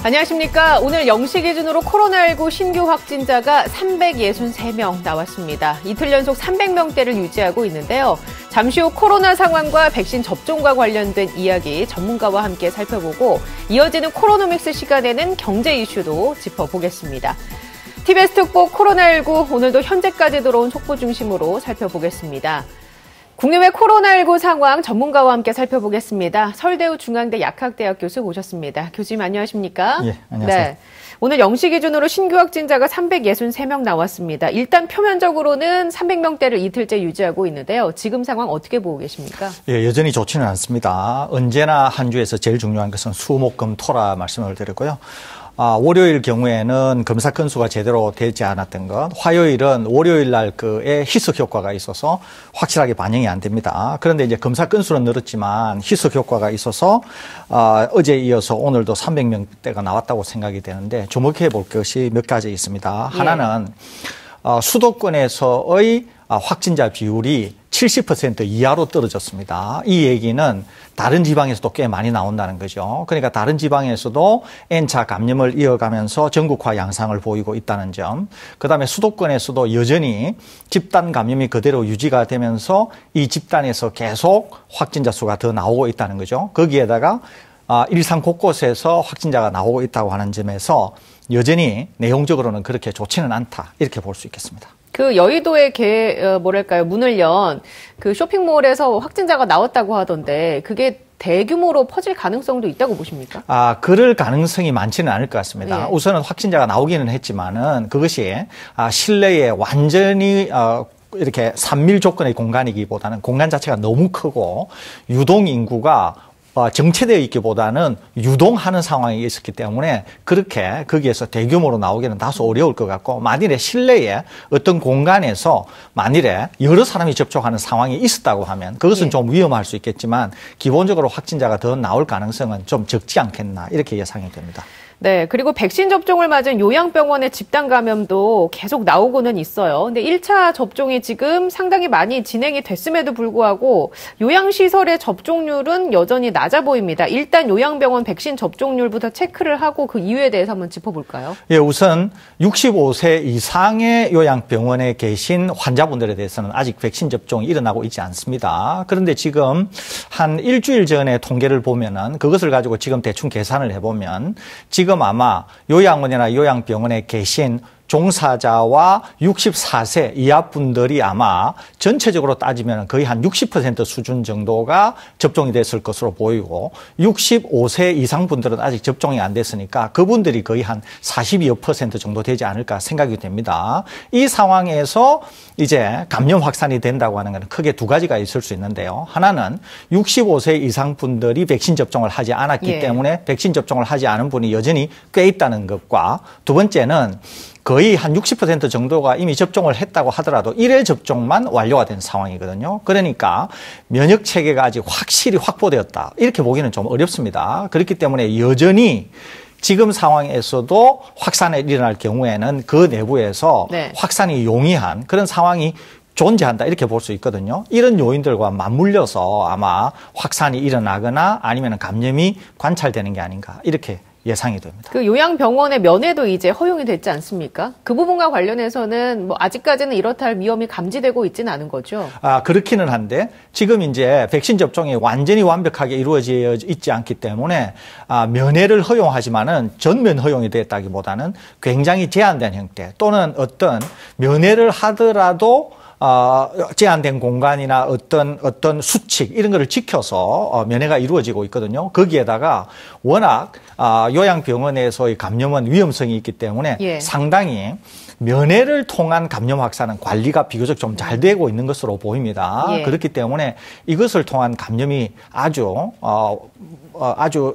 안녕하십니까. 오늘 0시 기준으로 코로나19 신규 확진자가 363명 나왔습니다. 이틀 연속 300명대를 유지하고 있는데요. 잠시 후 코로나 상황과 백신 접종과 관련된 이야기 전문가와 함께 살펴보고 이어지는 코로노믹스 시간에는 경제 이슈도 짚어보겠습니다. TBS 특보 코로나19 오늘도 현재까지 들어온 속보 중심으로 살펴보겠습니다. 국내외 코로나19 상황 전문가와 함께 살펴보겠습니다. 서울대우 중앙대 약학대학 교수 모셨습니다. 교수님 안녕하십니까? 예, 안녕하세요. 네, 오늘 0시 기준으로 신규 확진자가 363명 나왔습니다. 일단 표면적으로는 300명대를 이틀째 유지하고 있는데요. 지금 상황 어떻게 보고 계십니까? 예, 여전히 좋지는 않습니다. 언제나 한 주에서 제일 중요한 것은 수, 목, 금, 토라 말씀을 드렸고요. 월요일 경우에는 검사 건수가 제대로 되지 않았던 것, 화요일은 월요일 날 그의 희석 효과가 있어서 확실하게 반영이 안 됩니다. 그런데 이제 검사 건수는 늘었지만 희석 효과가 있어서 어제 이어서 오늘도 300명대가 나왔다고 생각이 되는데 주목해 볼 것이 몇 가지 있습니다. 예. 하나는 수도권에서의 확진자 비율이 70% 이하로 떨어졌습니다. 이 얘기는 다른 지방에서도 꽤 많이 나온다는 거죠. 그러니까 다른 지방에서도 N차 감염을 이어가면서 전국화 양상을 보이고 있다는 점. 그다음에 수도권에서도 여전히 집단 감염이 그대로 유지가 되면서 이 집단에서 계속 확진자 수가 더 나오고 있다는 거죠. 거기에다가 일상 곳곳에서 확진자가 나오고 있다고 하는 점에서 여전히 내용적으로는 그렇게 좋지는 않다. 이렇게 볼 수 있겠습니다. 그 여의도에 문을 연 그 쇼핑몰에서 확진자가 나왔다고 하던데 그게 대규모로 퍼질 가능성도 있다고 보십니까? 그럴 가능성이 많지는 않을 것 같습니다. 예. 우선은 확진자가 나오기는 했지만은 그것이 실내에 완전히 이렇게 산밀 조건의 공간이기보다는 공간 자체가 너무 크고 유동 인구가 정체되어 있기보다는 유동하는 상황이 있었기 때문에 그렇게 거기에서 대규모로 나오기는 다소 어려울 것 같고 만일에 실내에 어떤 공간에서 만일에 여러 사람이 접촉하는 상황이 있었다고 하면 그것은 예. 좀 위험할 수 있겠지만 기본적으로 확진자가 더 나올 가능성은 좀 적지 않겠나 이렇게 예상이 됩니다. 네, 그리고 백신 접종을 맞은 요양병원의 집단 감염도 계속 나오고는 있어요. 근데 1차 접종이 지금 상당히 많이 진행이 됐음에도 불구하고 요양시설의 접종률은 여전히 낮아 보입니다. 일단 요양병원 백신 접종률부터 체크를 하고 그 이유에 대해서 한번 짚어볼까요? 예, 우선 65세 이상의 요양병원에 계신 환자분들에 대해서는 아직 백신 접종이 일어나고 있지 않습니다. 그런데 지금 한 일주일 전에 통계를 보면은 그것을 가지고 지금 대충 계산을 해보면 지금 아마 요양원이나 요양병원에 계신 종사자와 64세 이하 분들이 아마 전체적으로 따지면 거의 한 60% 수준 정도가 접종이 됐을 것으로 보이고 65세 이상 분들은 아직 접종이 안 됐으니까 그분들이 거의 한 42% 정도 되지 않을까 생각이 됩니다. 이 상황에서 이제 감염 확산이 된다고 하는 것은 크게 두 가지가 있을 수 있는데요. 하나는 65세 이상 분들이 백신 접종을 하지 않았기 예. 때문에 백신 접종을 하지 않은 분이 여전히 꽤 있다는 것과 두 번째는 거의 한 60% 정도가 이미 접종을 했다고 하더라도 1회 접종만 완료가 된 상황이거든요. 그러니까 면역 체계가 아직 확실히 확보되었다. 이렇게 보기는 좀 어렵습니다. 그렇기 때문에 여전히 지금 상황에서도 확산이 일어날 경우에는 그 내부에서 네. 확산이 용이한 그런 상황이 존재한다 이렇게 볼 수 있거든요. 이런 요인들과 맞물려서 아마 확산이 일어나거나 아니면 감염이 관찰되는 게 아닌가 이렇게 예상이 됩니다. 그 요양병원의 면회도 이제 허용이 됐지 않습니까? 그 부분과 관련해서는 뭐 아직까지는 이렇다 할 위험이 감지되고 있지는 않은 거죠? 그렇기는 한데 지금 이제 백신 접종이 완전히 완벽하게 이루어져 있지 않기 때문에 면회를 허용하지만은 전면 허용이 됐다기보다는 굉장히 제한된 형태 또는 어떤 면회를 하더라도 제한된 공간이나 어떤 수칙 이런 거를 지켜서 면회가 이루어지고 있거든요. 거기에다가 워낙 요양병원에서의 감염은 위험성이 있기 때문에 예. 상당히 면회를 통한 감염 확산은 관리가 비교적 좀 잘 되고 있는 것으로 보입니다. 예. 그렇기 때문에 이것을 통한 감염이 아주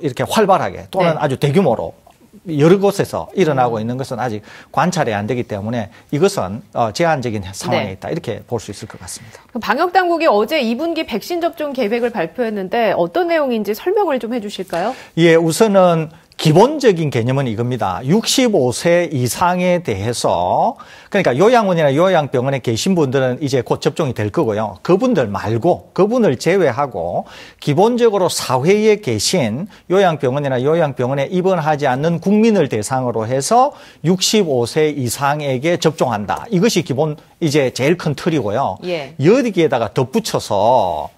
이렇게 활발하게 또는 네. 아주 대규모로 여러 곳에서 일어나고 있는 것은 아직 관찰이 안 되기 때문에 이것은 제한적인 상황에 네. 있다 이렇게 볼 수 있을 것 같습니다. 방역당국이 어제 2분기 백신 접종 계획을 발표했는데 어떤 내용인지 설명을 좀 해주실까요? 예, 우선은 기본적인 개념은 이겁니다. 65세 이상에 대해서 그러니까 요양원이나 요양병원에 계신 분들은 이제 곧 접종이 될 거고요. 그분들 말고 그분을 제외하고 기본적으로 사회에 계신 요양병원이나 요양병원에 입원하지 않는 국민을 대상으로 해서 65세 이상에게 접종한다. 이것이 기본 이제 제일 큰 틀이고요. 예. 여기에다가 덧붙여서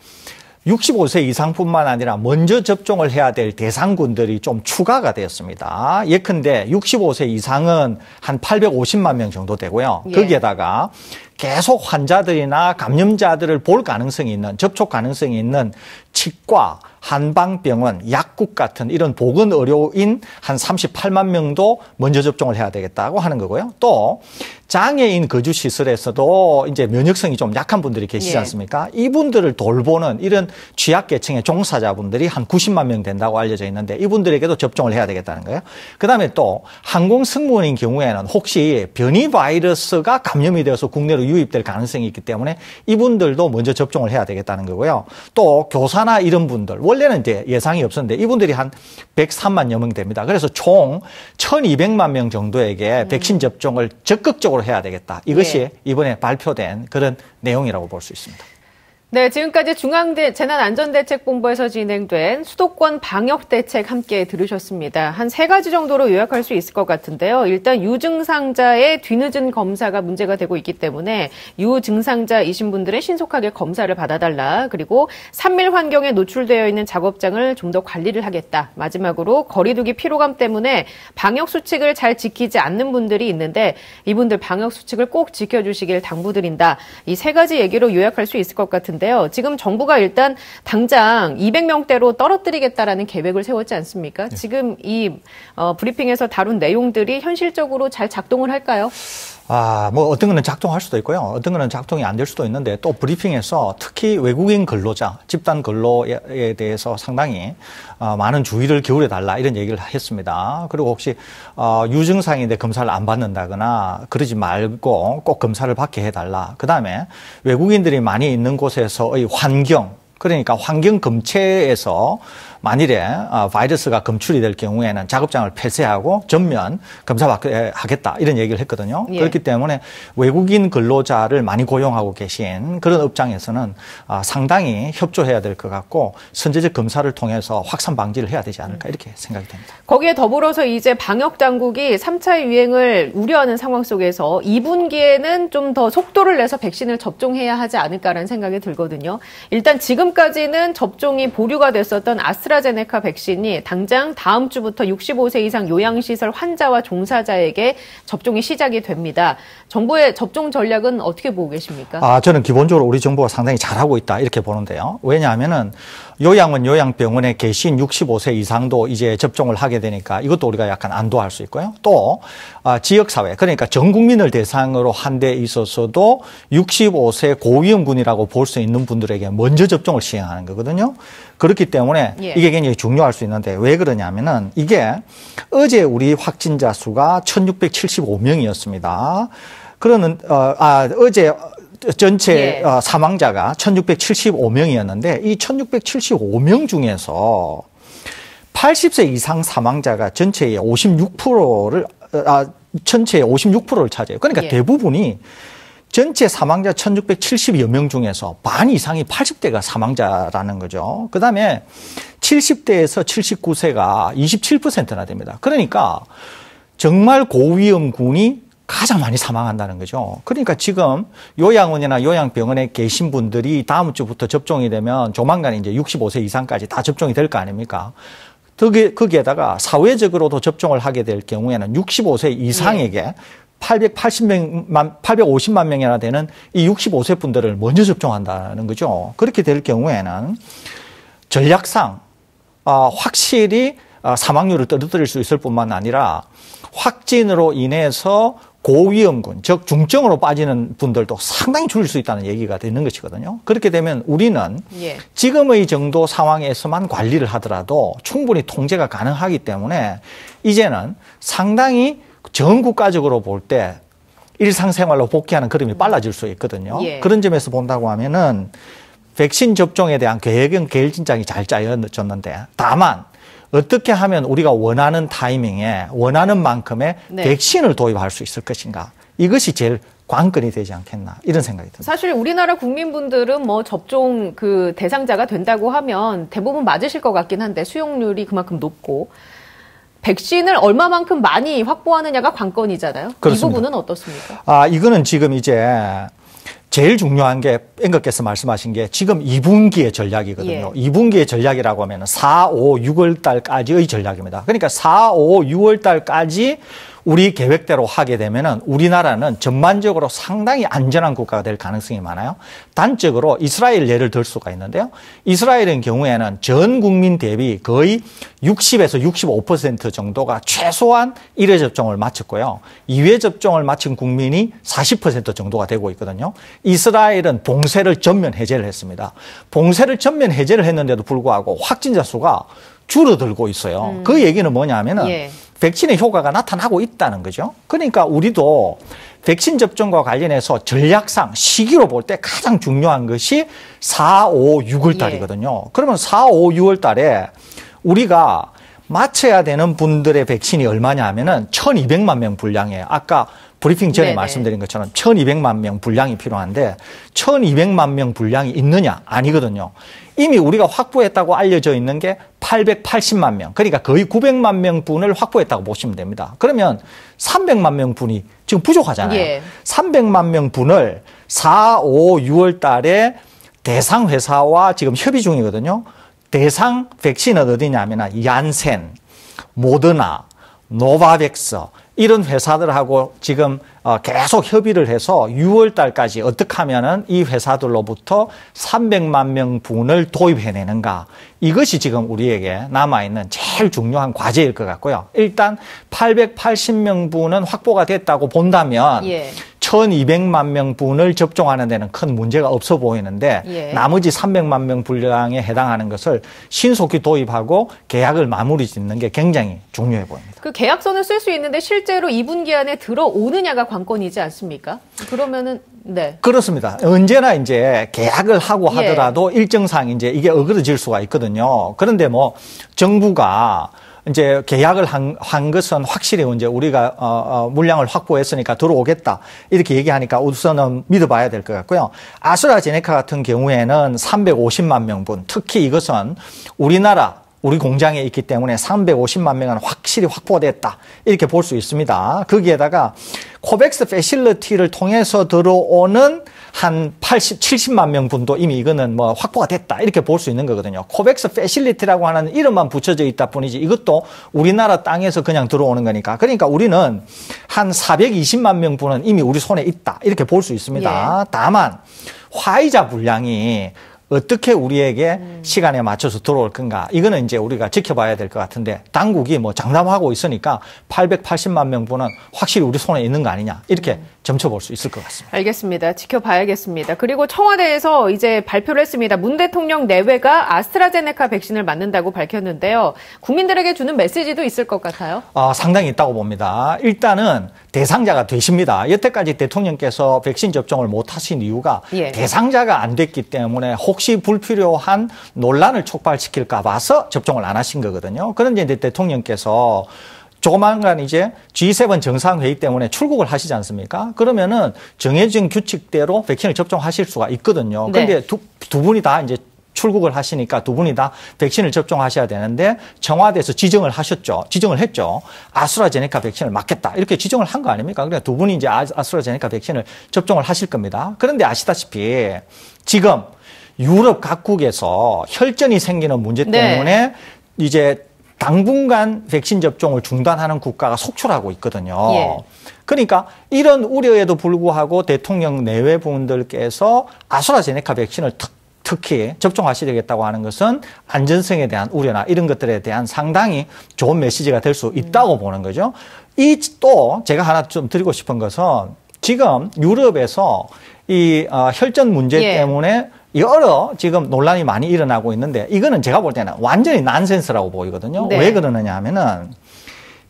65세 이상뿐만 아니라 먼저 접종을 해야 될 대상군들이 좀 추가가 되었습니다. 예컨대 65세 이상은 한 850만 명 정도 되고요. 예. 거기에다가 계속 환자들이나 감염자들을 볼 가능성이 있는, 접촉 가능성이 있는 치과, 한방병원, 약국 같은 이런 보건의료인 한 38만 명도 먼저 접종을 해야 되겠다고 하는 거고요. 또 장애인 거주시설에서도 이제 면역성이 좀 약한 분들이 계시지 않습니까? 이분들을 돌보는 이런 취약계층의 종사자분들이 한 90만 명 된다고 알려져 있는데 이분들에게도 접종을 해야 되겠다는 거예요. 그다음에 또 항공승무원인 경우에는 혹시 변이 바이러스가 감염이 되어서 국내로 유입될 가능성이 있기 때문에 이분들도 먼저 접종을 해야 되겠다는 거고요. 또 교사나 이런 분들 원래는 이제 예상이 없었는데 이분들이 한 103만여 명 됩니다. 그래서 총 1200만 명 정도에게 백신 접종을 적극적으로 해야 되겠다. 이것이 이번에 발표된 그런 내용이라고 볼 수 있습니다. 네, 지금까지 중앙재난안전대책본부에서 진행된 수도권 방역대책 함께 들으셨습니다. 한 3가지 정도로 요약할 수 있을 것 같은데요. 일단 유증상자의 뒤늦은 검사가 문제가 되고 있기 때문에 유증상자이신 분들은 신속하게 검사를 받아달라. 그리고 산밀 환경에 노출되어 있는 작업장을 좀 더 관리를 하겠다. 마지막으로 거리두기 피로감 때문에 방역수칙을 잘 지키지 않는 분들이 있는데 이분들 방역수칙을 꼭 지켜주시길 당부드린다. 이 3가지 얘기로 요약할 수 있을 것 같은데 지금 정부가 일단 당장 200명대로 떨어뜨리겠다라는 계획을 세웠지 않습니까? 지금 이 브리핑에서 다룬 내용들이 현실적으로 잘 작동을 할까요? 뭐 어떤 거는 작동할 수도 있고요. 어떤 거는 작동이 안 될 수도 있는데 또 브리핑에서 특히 외국인 근로자, 집단 근로에 대해서 상당히 많은 주의를 기울여 달라 이런 얘기를 했습니다. 그리고 혹시 유증상인데 검사를 안 받는다거나 그러지 말고 꼭 검사를 받게 해달라. 그다음에 외국인들이 많이 있는 곳에서의 환경, 그러니까 환경 검체에서 만일에 바이러스가 검출이 될 경우에는 작업장을 폐쇄하고 전면 검사받게 하겠다 이런 얘기를 했거든요. 예. 그렇기 때문에 외국인 근로자를 많이 고용하고 계신 그런 업장에서는 상당히 협조해야 될 것 같고 선제적 검사를 통해서 확산 방지를 해야 되지 않을까 이렇게 생각이 됩니다. 거기에 더불어서 이제 방역당국이 3차 유행을 우려하는 상황 속에서 2분기에는 좀 더 속도를 내서 백신을 접종해야 하지 않을까라는 생각이 들거든요. 일단 지금까지는 접종이 보류가 됐었던 아스트라제네카 백신이 당장 다음 주부터 65세 이상 요양시설 환자와 종사자에게 접종이 시작이 됩니다. 정부의 접종 전략은 어떻게 보고 계십니까? 저는 기본적으로 우리 정부가 상당히 잘하고 있다 이렇게 보는데요. 왜냐하면은 요양원, 요양병원에 계신 65세 이상도 이제 접종을 하게 되니까 이것도 우리가 약간 안도할 수 있고요. 또 지역사회, 그러니까 전 국민을 대상으로 한 데 있어서도 65세 고위험군이라고 볼 수 있는 분들에게 먼저 접종을 시행하는 거거든요. 그렇기 때문에 이게 굉장히 중요할 수 있는데 왜 그러냐면은 이게 어제 우리 확진자 수가 1675명이었습니다. 그러는 어제 전체 사망자가 1675명이었는데 이 1675명 중에서 80세 이상 사망자가 전체의 56%를 차지해요. 그러니까 대부분이 전체 사망자 1670여 명 중에서 반 이상이 80대가 사망자라는 거죠. 그다음에 70대에서 79세가 27%나 됩니다. 그러니까 정말 고위험군이 가장 많이 사망한다는 거죠. 그러니까 지금 요양원이나 요양병원에 계신 분들이 다음 주부터 접종이 되면 조만간 이제 65세 이상까지 다 접종이 될 거 아닙니까? 거기에다가 사회적으로도 접종을 하게 될 경우에는 65세 이상에게 850만 명이나 되는 이 65세 분들을 먼저 접종한다는 거죠. 그렇게 될 경우에는 전략상 확실히 사망률을 떨어뜨릴 수 있을 뿐만 아니라 확진으로 인해서 고위험군, 즉 중증으로 빠지는 분들도 상당히 줄일 수 있다는 얘기가 되는 것이거든요. 그렇게 되면 우리는 지금의 정도 상황에서만 관리를 하더라도 충분히 통제가 가능하기 때문에 이제는 상당히 전 국가적으로 볼 때 일상생활로 복귀하는 흐름이 빨라질 수 있거든요. 그런 점에서 본다고 하면은 백신 접종에 대한 계획은 계획진작이 잘 짜여졌는데 다만 어떻게 하면 우리가 원하는 타이밍에 원하는 만큼의 네. 백신을 도입할 수 있을 것인가. 이것이 제일 관건이 되지 않겠나 이런 생각이 듭니다. 사실 우리나라 국민분들은 뭐 접종 그 대상자가 된다고 하면 대부분 맞으실 것 같긴 한데 수용률이 그만큼 높고 백신을 얼마만큼 많이 확보하느냐가 관건이잖아요. 그렇습니다. 이 부분은 어떻습니까? 이거는 지금 이제 제일 중요한 게 앵커께서 말씀하신 게 지금 2분기의 전략이거든요. 예. 2분기의 전략이라고 하면 4, 5, 6월 달까지의 전략입니다. 그러니까 4, 5, 6월 달까지 우리 계획대로 하게 되면은 우리나라는 전반적으로 상당히 안전한 국가가 될 가능성이 많아요. 단적으로 이스라엘 예를 들 수가 있는데요. 이스라엘의 경우에는 전 국민 대비 거의 60에서 65% 정도가 최소한 1회 접종을 마쳤고요. 2회 접종을 마친 국민이 40% 정도가 되고 있거든요. 이스라엘은 봉쇄를 전면 해제를 했습니다. 봉쇄를 전면 해제를 했는데도 불구하고 확진자 수가 줄어들고 있어요. 그 얘기는 뭐냐면은 예. 백신의 효과가 나타나고 있다는 거죠. 그러니까 우리도 백신 접종과 관련해서 전략상 시기로 볼 때 가장 중요한 것이 4, 5, 6월 달이거든요. 예. 그러면 4, 5, 6월 달에 우리가 맞춰야 되는 분들의 백신이 얼마냐 하면은 1200만 명 분량이에요. 아까 브리핑 전에 네네. 말씀드린 것처럼 1200만 명 분량이 필요한데 1200만 명 분량이 있느냐? 아니거든요. 이미 우리가 확보했다고 알려져 있는 게 880만 명. 그러니까 거의 900만 명 분을 확보했다고 보시면 됩니다. 그러면 300만 명 분이 지금 부족하잖아요. 예. 300만 명 분을 4, 5, 6월 달에 대상 회사와 지금 협의 중이거든요. 대상 백신은 어디냐면 얀센, 모더나, 노바백스 이런 회사들하고 지금 계속 협의를 해서 6월 달까지 어떻게 하면은 이 회사들로부터 300만 명 분을 도입해내는가. 이것이 지금 우리에게 남아있는 제일 중요한 과제일 것 같고요. 일단 880명 분은 확보가 됐다고 본다면 예. 1200만 명 분을 접종하는 데는 큰 문제가 없어 보이는데 예. 나머지 300만 명 분량에 해당하는 것을 신속히 도입하고 계약을 마무리 짓는 게 굉장히 중요해 보입니다. 그 계약서는 쓸 수 있는데 실제로 2분기 안에 들어오느냐가 관건이지 않습니까? 그러면은 네. 그렇습니다. 언제나 이제 계약을 하고 예. 하더라도 일정상 이제 이게 어그러질 수가 있거든요. 그런데 뭐 정부가 이제 계약을 한 것은 확실히 이제 우리가 물량을 확보했으니까 들어오겠다 이렇게 얘기하니까 우선은 믿어봐야 될 것 같고요. 아스트라제네카 같은 경우에는 350만 명분, 특히 이것은 우리 공장에 있기 때문에 350만 명은 확실히 확보됐다 이렇게 볼 수 있습니다. 거기에다가 코백스 패실리티를 통해서 들어오는 한 70만 명 분도 이미 이거는 뭐 확보가 됐다 이렇게 볼 수 있는 거거든요. 코백스 패실리티라고 하는 이름만 붙여져 있다 뿐이지 이것도 우리나라 땅에서 그냥 들어오는 거니까. 그러니까 우리는 한 420만 명 분은 이미 우리 손에 있다 이렇게 볼 수 있습니다. 예. 다만 화이자 분량이 어떻게 우리에게 시간에 맞춰서 들어올 건가. 이거는 이제 우리가 지켜봐야 될 것 같은데 당국이 뭐 장담하고 있으니까 880만 명분은 확실히 우리 손에 있는 거 아니냐. 이렇게 점쳐볼 수 있을 것 같습니다. 알겠습니다. 지켜봐야겠습니다. 그리고 청와대에서 이제 발표를 했습니다. 문 대통령 내외가 아스트라제네카 백신을 맞는다고 밝혔는데요. 국민들에게 주는 메시지도 있을 것 같아요. 상당히 있다고 봅니다. 일단은 대상자가 되십니다. 여태까지 대통령께서 백신 접종을 못 하신 이유가 예. 대상자가 안 됐기 때문에 혹시 불필요한 논란을 촉발시킬까 봐서 접종을 안 하신 거거든요. 그런데 이제 대통령께서 조만간 이제 G7 정상회의 때문에 출국을 하시지 않습니까? 그러면은 정해진 규칙대로 백신을 접종하실 수가 있거든요. 그런데 네. 두 분이 다 이제 출국을 하시니까 두 분이 다 백신을 접종하셔야 되는데 청와대에서 지정을 했죠. 아스트라제네카 백신을 맞겠다. 이렇게 지정을 한 거 아닙니까? 그러니까 두 분이 이제 아스트라제네카 백신을 접종을 하실 겁니다. 그런데 아시다시피 지금 유럽 각국에서 혈전이 생기는 문제 때문에 네. 이제 당분간 백신 접종을 중단하는 국가가 속출하고 있거든요. 예. 그러니까 이런 우려에도 불구하고 대통령 내외 분들께서 아스트라제네카 백신을 특히 접종하셔야겠다고 하는 것은 안전성에 대한 우려나 이런 것들에 대한 상당히 좋은 메시지가 될 수 있다고 보는 거죠. 또 제가 하나 좀 드리고 싶은 것은 지금 유럽에서 이 혈전 문제 예. 때문에 여러 지금 논란이 많이 일어나고 있는데 이거는 제가 볼 때는 완전히 난센스라고 보이거든요. 네. 왜 그러느냐 하면은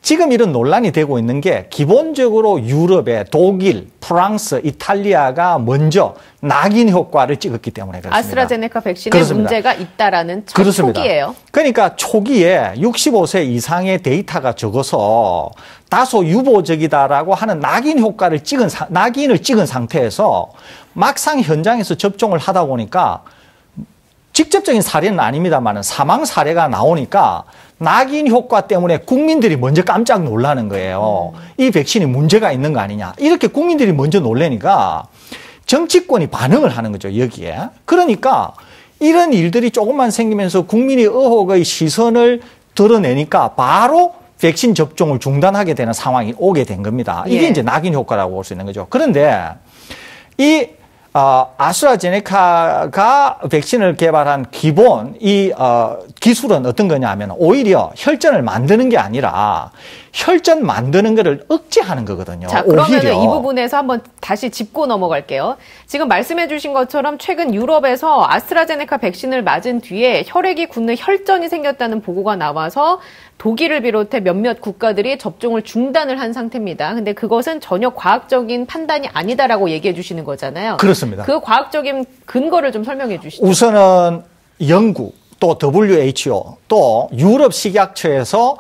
지금 이런 논란이 되고 있는 게 기본적으로 유럽의 독일, 프랑스, 이탈리아가 먼저 낙인 효과를 찍었기 때문에 그렇습니다. 아스트라제네카 백신에 그렇습니다. 문제가 있다라는 그렇습니다. 초기예요. 그러니까 초기에 65세 이상의 데이터가 적어서 다소 유보적이다라고 하는 낙인을 찍은 상태에서 막상 현장에서 접종을 하다 보니까 직접적인 사례는 아닙니다만 사망 사례가 나오니까 낙인 효과 때문에 국민들이 먼저 깜짝 놀라는 거예요. 이 백신이 문제가 있는 거 아니냐. 이렇게 국민들이 먼저 놀라니까 정치권이 반응을 하는 거죠, 여기에. 그러니까 이런 일들이 조금만 생기면서 국민의 의혹의 시선을 드러내니까 바로 백신 접종을 중단하게 되는 상황이 오게 된 겁니다. 이게 이제 낙인 효과라고 볼 수 있는 거죠. 그런데 이 아스트라제네카가 백신을 개발한 기본 기술은 어떤 거냐 하면 오히려 혈전을 만드는 게 아니라 혈전 만드는 거를 억제하는 거거든요. 자, 그러면 이 부분에서 한번 다시 짚고 넘어갈게요. 지금 말씀해 주신 것처럼 최근 유럽에서 아스트라제네카 백신을 맞은 뒤에 혈액이 굳는 혈전이 생겼다는 보고가 나와서 독일을 비롯해 몇몇 국가들이 접종을 중단을 한 상태입니다. 근데 그것은 전혀 과학적인 판단이 아니다라고 얘기해 주시는 거잖아요. 그렇습니다. 그 과학적인 근거를 좀 설명해 주시죠. 우선은 영국, 또 WHO, 또 유럽 식약처에서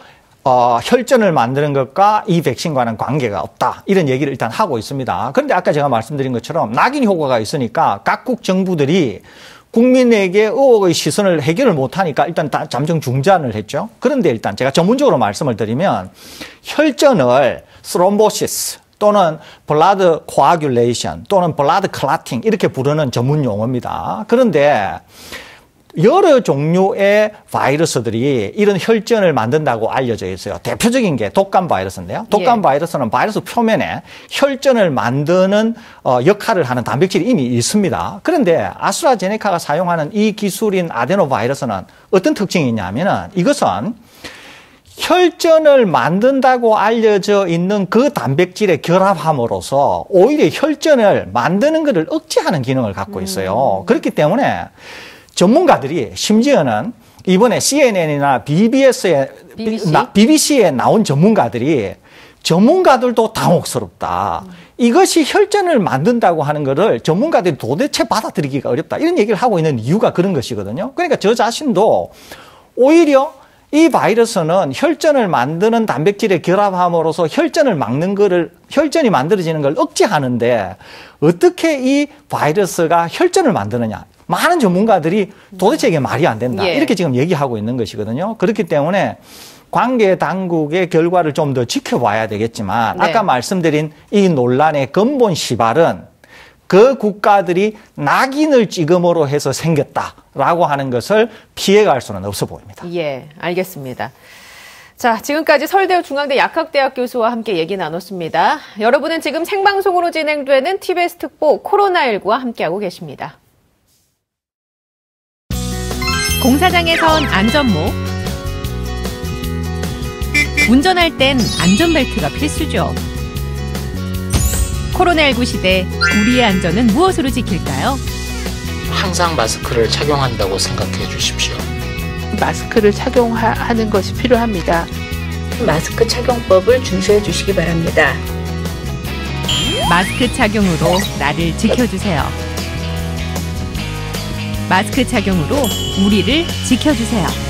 혈전을 만드는 것과 이 백신과는 관계가 없다. 이런 얘기를 일단 하고 있습니다. 그런데 아까 제가 말씀드린 것처럼 낙인 효과가 있으니까 각국 정부들이 국민에게 의혹의 시선을 해결을 못하니까 일단 잠정 중단을 했죠. 그런데 일단 제가 전문적으로 말씀을 드리면 혈전을 스롬보시스 또는 블라드 코아귤레이션 또는 블라드 클라팅 이렇게 부르는 전문 용어입니다. 그런데 여러 종류의 바이러스들이 이런 혈전을 만든다고 알려져 있어요. 대표적인 게 독감 바이러스인데요. 독감 바이러스는 바이러스 표면에 혈전을 만드는 역할을 하는 단백질이 이미 있습니다. 그런데 아스트라제네카가 사용하는 이 기술인 아데노 바이러스는 어떤 특징이 있냐면은 이것은 혈전을 만든다고 알려져 있는 그 단백질에 결합함으로써 오히려 혈전을 만드는 것을 억제하는 기능을 갖고 있어요. 그렇기 때문에 전문가들이 심지어는 이번에 CNN이나 BBC에 나온 전문가들도 당혹스럽다. 이것이 혈전을 만든다고 하는 것을 전문가들이 도대체 받아들이기가 어렵다. 이런 얘기를 하고 있는 이유가 그런 것이거든요. 그러니까 저 자신도 오히려 이 바이러스는 혈전을 만드는 단백질에 결합함으로써 혈전을 막는 거를, 혈전이 만들어지는 걸 억제하는데 어떻게 이 바이러스가 혈전을 만드느냐. 많은 전문가들이 도대체 이게 말이 안 된다. 이렇게 지금 얘기하고 있는 것이거든요. 그렇기 때문에 관계 당국의 결과를 좀 더 지켜봐야 되겠지만 아까 말씀드린 이 논란의 근본 시발은 그 국가들이 낙인을 찍음으로 해서 생겼다라고 하는 것을 피해갈 수는 없어 보입니다. 예, 알겠습니다. 자, 지금까지 서울대 중앙대 약학대학 교수와 함께 얘기 나눴습니다. 여러분은 지금 생방송으로 진행되는 TBS 특보 코로나19와 함께하고 계십니다. 공사장에선 안전모, 운전할 땐 안전벨트가 필수죠. 코로나19 시대 우리의 안전은 무엇으로 지킬까요? 항상 마스크를 착용한다고 생각해 주십시오. 마스크를 착용하는 것이 필요합니다. 마스크 착용법을 준수해 주시기 바랍니다. 마스크 착용으로 나를 지켜주세요. 마스크 착용으로 우리를 지켜주세요.